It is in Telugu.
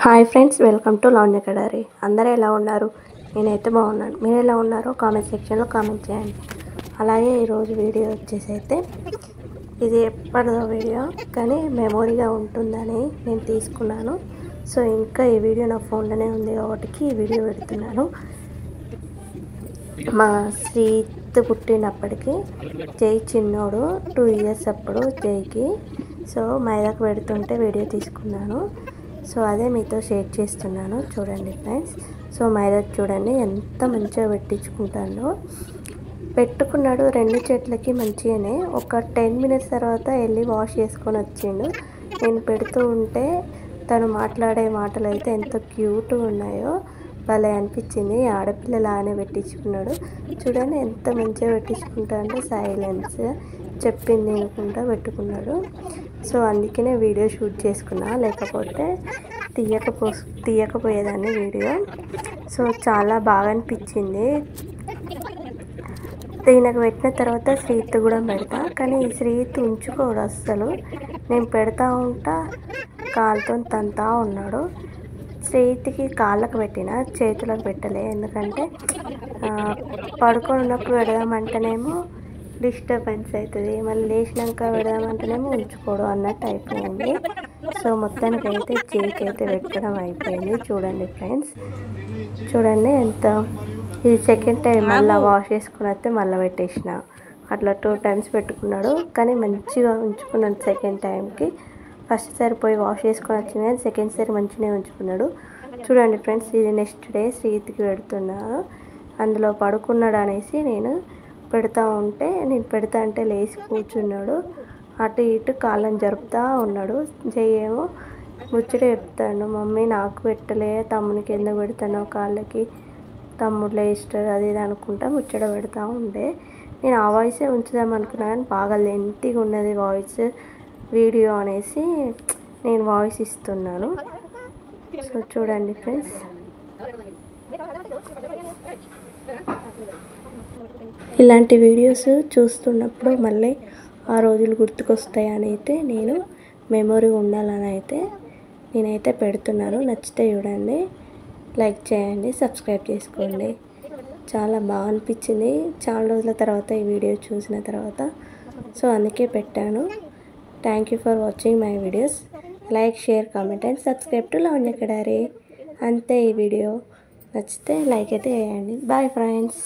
Hi friends, welcome to Lavanya Kadari. అందరూ ఎలా ఉన్నారు? నేనైతే బాగున్నాను. మీరు ఎలా ఉన్నారో కామెంట్ సెక్షన్లో కామెంట్ చేయండి. అలాగే ఈరోజు వీడియో వచ్చేసి అయితే ఇది ఎప్పటిదో వీడియో కానీ మెమొరీగా ఉంటుందని నేను తీసుకున్నాను. సో ఇంకా ఈ వీడియో నా ఫోన్లోనే ఉంది కాబట్టి ఈ వీడియో పెడుతున్నాను. మా శ్రీత్ పుట్టినప్పటికీ జై చిన్నోడు 2 ఇయర్స్ అప్పుడు జైకి సో మైదాకు పెడుతుంటే వీడియో తీసుకున్నాను. సో అదే మీతో షేర్ చేస్తున్నాను. చూడండి ఫ్రెండ్స్. సో మైదా చూడండి ఎంత మంచిగా పెట్టించుకుంటానో. పెట్టుకున్నాడు 2 చెట్లకి మంచిగానే. ఒక 10 మినిట్స్ తర్వాత వెళ్ళి వాష్ చేసుకొని వచ్చిండు. నేను పెడుతూ ఉంటే తను మాట్లాడే మాటలు అయితే ఎంత క్యూట్గా ఉన్నాయో భలే అనిపించింది. ఆడపిల్లలానే పెట్టించుకున్నాడు. చూడండి ఎంత మంచిగా పెట్టించుకుంటాడో. సైలెన్స్ చెప్పింది అనుకుంటా పెట్టుకున్నాడు. సో అందుకనే వీడియో షూట్ చేసుకున్నా, లేకపోతే తీయకపోయేదాన్ని వీడియో. సో చాలా బాగా అనిపించింది. ఈయనకు పెట్టిన తర్వాత శ్రీత్ కూడా పెడతా, కానీ ఈ శ్రీత్ ఉంచుకోడు అస్సలు. నేను పెడతా ఉంటా కాలుతో తంతా ఉన్నాడు. శ్రీత్కి కాళ్ళకు పెట్టిన, చేతులకు పెట్టలే. ఎందుకంటే పడుకొని ఉన్నప్పుడు పెడదామంటేనేమో డిస్టర్బెన్స్ అవుతుంది, మళ్ళీ లేచినాక పెడదామంటేనేమో ఉంచుకోడు అన్నట్టు అయిపోయింది. సో మొత్తానికి అయితే చేయికి అయితే పెట్టడం అయిపోయింది. చూడండి ఫ్రెండ్స్, చూడండి ఎంత. ఇది సెకండ్ టైం మళ్ళీ వాష్ చేసుకుని వస్తే మళ్ళీ పెట్టేసిన. అట్లా 2 టైమ్స్ పెట్టుకున్నాడు, కానీ మంచిగా ఉంచుకున్నాడు సెకండ్ టైంకి. ఫస్ట్ సారి పోయి వాష్ చేసుకొని వచ్చింది, కానీ సెకండ్ సారి మంచిగా ఉంచుకున్నాడు. చూడండి ఫ్రెండ్స్, ఇది నెక్స్ట్ డే శ్రీతికి పెడుతున్నాను. అందులో పడుకున్నాడు అనేసి నేను పెడతా ఉంటే, నేను పెడతా అంటే లేచి కూర్చున్నాడు. అటు ఇటు కాళ్ళని జరుపుతూ ఉన్నాడు. జయేమో ముచ్చట చెప్తాడు, మమ్మీ నాకు పెట్టలే, తమ్మునికి ఎందుకు పెడతాను కాళ్ళకి, తమ్ముడు లేస్తాడు అది ఇది అనుకుంటా ముచ్చట పెడతా ఉండే. నేను ఆ వాయిసే ఉంచుదాం అనుకున్నా, కానీ బాగా లెంతీగా ఉన్నది వాయిస్ వీడియో అనేసి నేను వాయిస్ ఇస్తున్నాను. సో చూడండి ఫ్రెండ్స్, ఇలాంటి వీడియోస్ చూస్తున్నప్పుడు మళ్ళీ ఆ రోజులు గుర్తుకొస్తాయని అయితే నేను మెమొరీ ఉండాలని అయితే నేనైతే పెడుతున్నాను. నచ్చితే చూడండి, లైక్ చేయండి, సబ్స్క్రైబ్ చేసుకోండి. చాలా బాగా అనిపించింది చాలా రోజుల తర్వాత ఈ వీడియో చూసిన తర్వాత. సో అందుకే పెట్టాను. Thank you for watching my videos. Like, share, comment and subscribe to Lavanya Kadari. అంతే. ఈ వీడియో నచ్చితే లైక్ అయితే వేయండి. Bye friends.